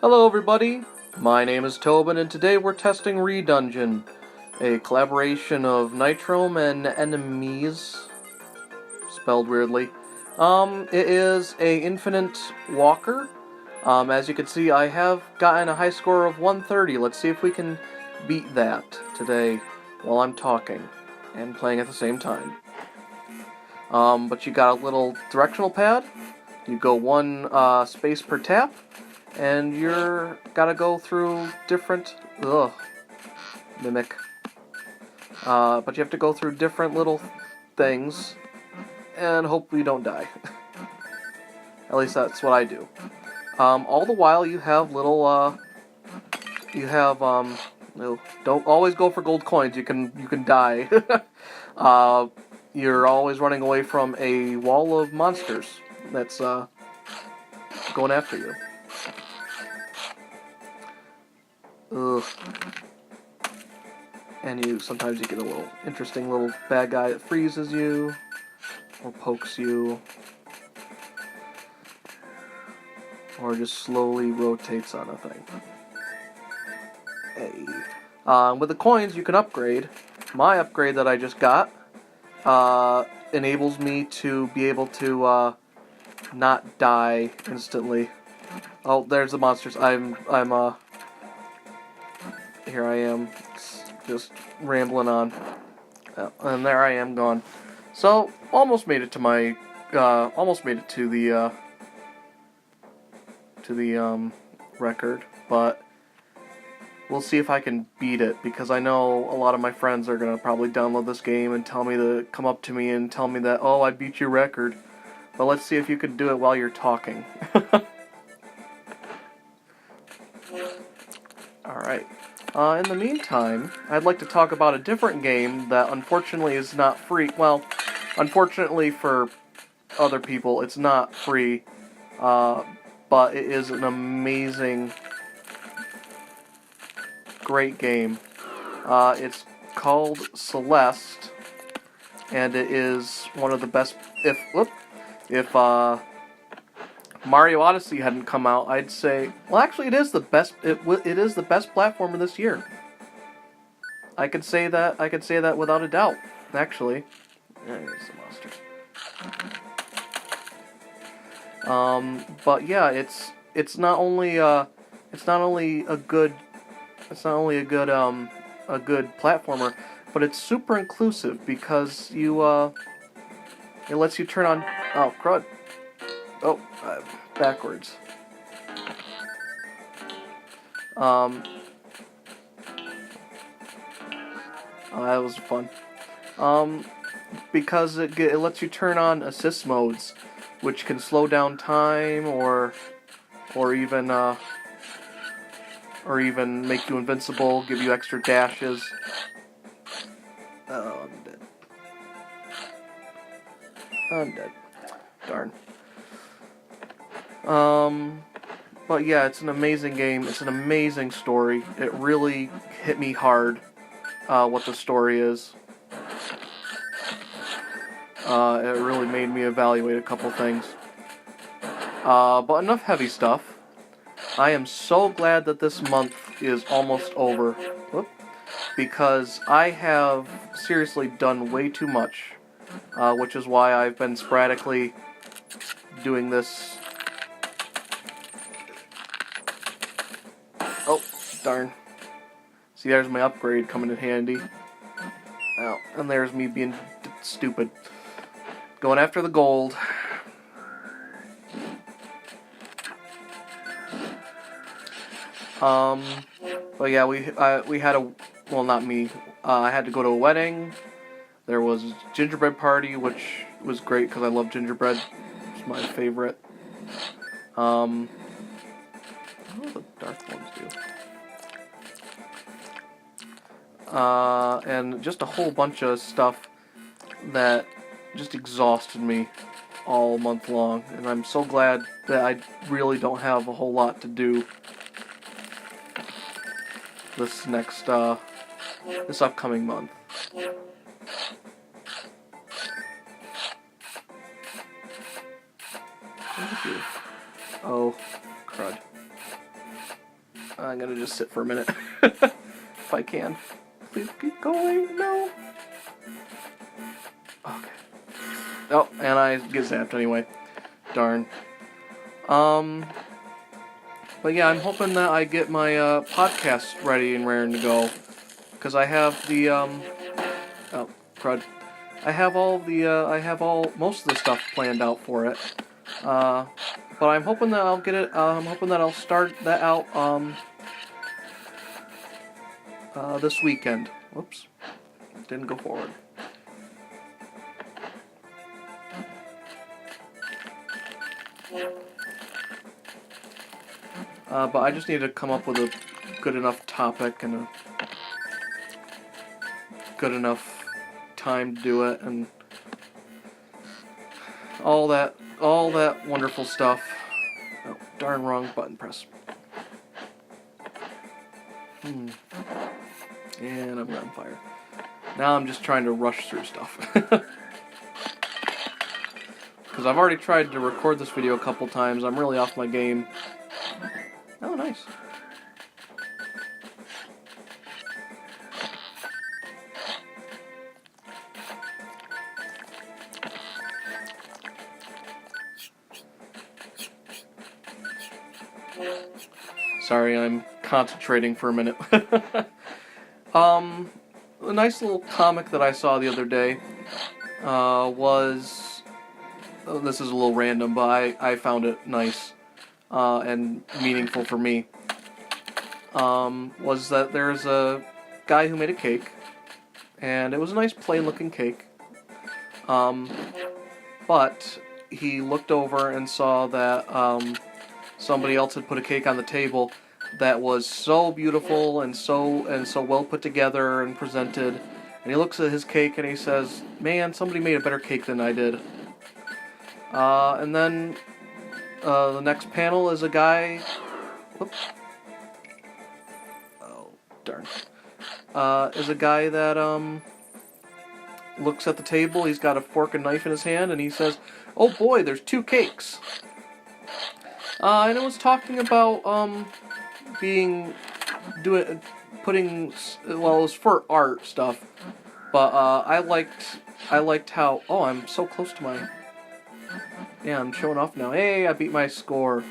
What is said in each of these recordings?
Hello everybody, my name is Tobin and today we're testing ReDungeon, a collaboration of Nitrome and Enemies, spelled weirdly. It is a infinite walker. As you can see, I have gotten a high score of 130. Let's see if we can beat that today while I'm talking and playing at the same time. But you got a little directional pad. You go one space per tap. And you're gotta go through different mimic. But you have to go through different little things, and hope you don't die. At least that's what I do. All the while you have little don't always go for gold coins. You can die. You're always running away from a wall of monsters that's going after you. Ugh. And sometimes you get a little interesting little bad guy that freezes you or pokes you or just slowly rotates on a thing. Hey. With the coins you can upgrade. My upgrade that I just got enables me to be able to not die instantly. Oh, there's the monsters. Here I am, just rambling on, and there I am gone. So almost made it to my, the record, but we'll see if I can beat it because I know a lot of my friends are gonna probably download this game and tell me to come up to me and tell me that, oh, I beat your record. But let's see if you can do it while you're talking. Alright. In the meantime, I'd like to talk about a different game that unfortunately is not free. Well, unfortunately for other people, it's not free, but it is an amazing, great game. It's called Celeste, and it is one of the best. If Mario Odyssey hadn't come out, I'd say, well, actually, it is the best. It is the best platformer this year. I could say that. I could say that without a doubt. Actually, there's the monsters. But yeah, it's not only a good platformer, but it's super inclusive because it lets you turn on. Oh crud. Oh, backwards. Oh, that was fun. Because it lets you turn on assist modes, which can slow down time or even make you invincible, give you extra dashes. Oh, I'm dead. I'm dead. Darn. But yeah, it's an amazing game. It's an amazing story. It really hit me hard, what the story is. It really made me evaluate a couple things. But enough heavy stuff. I am so glad that this month is almost over. Whoop. Because I have seriously done way too much. Which is why I've been sporadically doing this. Oh, darn. See, there's my upgrade coming in handy. Oh, and there's me being stupid. Going after the gold. But yeah, we had a, well, not me. I had to go to a wedding. There was a gingerbread party, which was great because I love gingerbread. It's my favorite. What do the dark ones do? And just a whole bunch of stuff that just exhausted me all month long. And I'm so glad that I really don't have a whole lot to do this next, this upcoming month. Oh, crud. I'm gonna just sit for a minute. If I can. Please keep going. No. Okay. Oh, and I get zapped anyway. Darn. But yeah, I'm hoping that I get my podcast ready and raring to go, because I have the oh crud, I have most of the stuff planned out for it. But I'm hoping that I'll get it. I'm hoping that I'll start that out this weekend. Whoops, didn't go forward. But I just need to come up with a good enough topic and a good enough time to do it, and all that wonderful stuff. Oh, darn, wrong button press. And I'm on fire. Now I'm just trying to rush through stuff. Because I've already tried to record this video a couple times. I'm really off my game. Oh, nice. Sorry, I'm concentrating for a minute. A nice little comic that I saw the other day was... Oh, this is a little random, but I found it nice and meaningful for me. Was that there's a guy who made a cake, and it was a nice plain-looking cake. But he looked over and saw that somebody else had put a cake on the table that was so beautiful and so well put together and presented. And he looks at his cake and he says, "Man, somebody made a better cake than I did." And then the next panel is a guy. Whoops. Oh, darn. Is a guy that looks at the table. He's got a fork and knife in his hand, and he says, "Oh boy, there's 2 cakes." And it was talking about it was for art stuff, but I liked how, oh, I'm so close to my, yeah, I'm showing off now. Hey, I beat my score.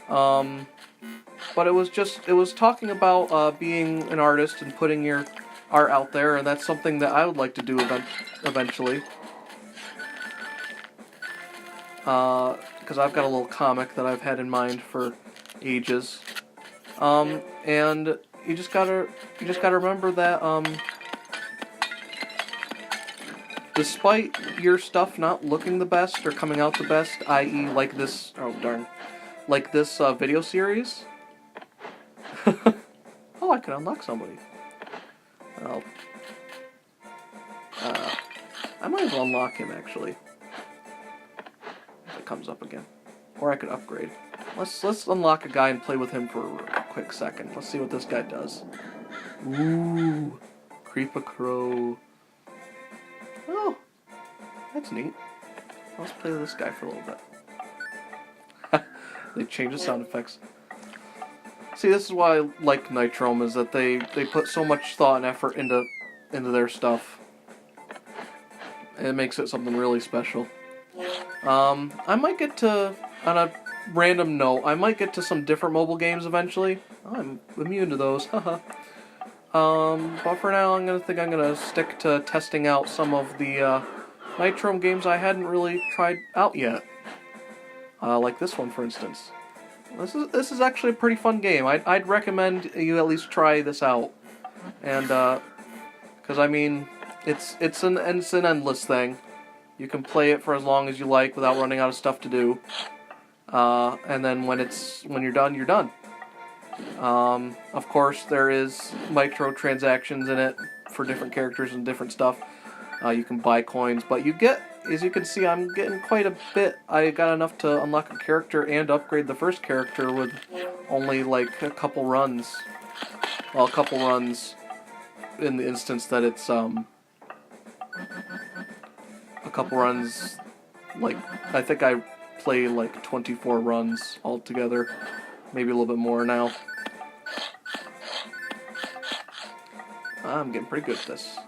But it was talking about being an artist and putting your art out there, and that's something that I would like to do eventually. Because I've got a little comic that I've had in mind for ages. And you just gotta remember that despite your stuff not looking the best or coming out the best, i.e. like this, oh darn, like this video series. Oh, I can unlock somebody. Oh. I might as well unlock him actually. If it comes up again. Or I could upgrade. Let's unlock a guy and play with him for a quick second. Let's see what this guy does. Ooh, Creep-a-Crow. Oh, that's neat. Let's play with this guy for a little bit. They changed the sound effects. See, this is why I like Nitrome, is that they put so much thought and effort into their stuff. And it makes it something really special. I might get to, on a random note, I might get to some different mobile games eventually. Oh, I'm immune to those, haha. But for now, I'm gonna stick to testing out some of the Nitrome games I hadn't really tried out yet. Like this one, for instance. This is actually a pretty fun game. I'd recommend you at least try this out, and because I mean, it's an endless thing. You can play it for as long as you like without running out of stuff to do. And then when you're done, you're done. Of course, there is microtransactions in it for different characters and different stuff. You can buy coins, but you get, as you can see, I'm getting quite a bit. I got enough to unlock a character and upgrade the first character with only like a couple runs. Well, a couple runs in the instance that it's a couple runs, like, I think I play like 24 runs altogether, maybe a little bit more now. I'm getting pretty good at this.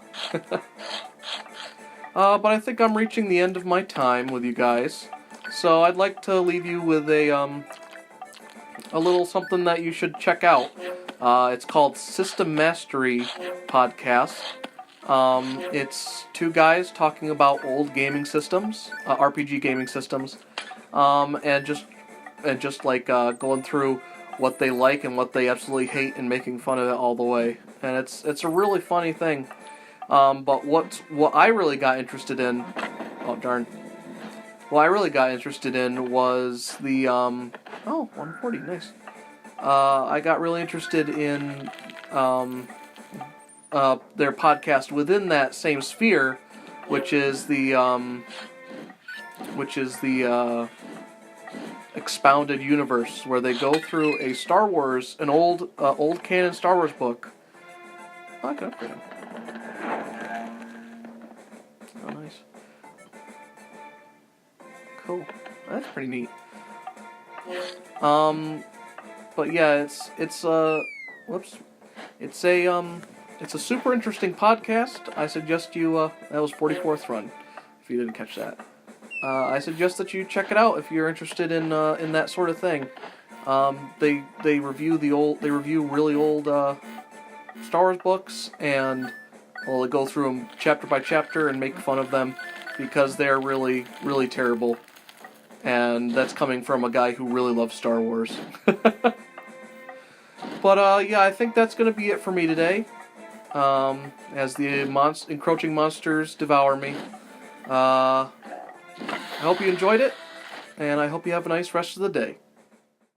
But I think I'm reaching the end of my time with you guys. So I'd like to leave you with a little something that you should check out. It's called System Mastery Podcast. It's two guys talking about old gaming systems, RPG gaming systems, and just like going through what they like and what they absolutely hate and making fun of it all the way. And it's a really funny thing. But what I really got interested in, oh darn, what I really got interested in was the 140, nice. I got really interested in their podcast within that same sphere, which is the expounded universe, where they go through a Star Wars, an old canon Star Wars book. Oh, I can upgrade him. Oh, nice. Cool. That's pretty neat. But yeah, it's a super interesting podcast. I suggest you, that was 44th run, if you didn't catch that. I suggest that you check it out if you're interested in that sort of thing. They review really old Star Wars books, and they go through them chapter by chapter and make fun of them because they're really, really terrible. And that's coming from a guy who really loves Star Wars. But yeah, I think that's going to be it for me today. As the encroaching monsters devour me. I hope you enjoyed it, and I hope you have a nice rest of the day.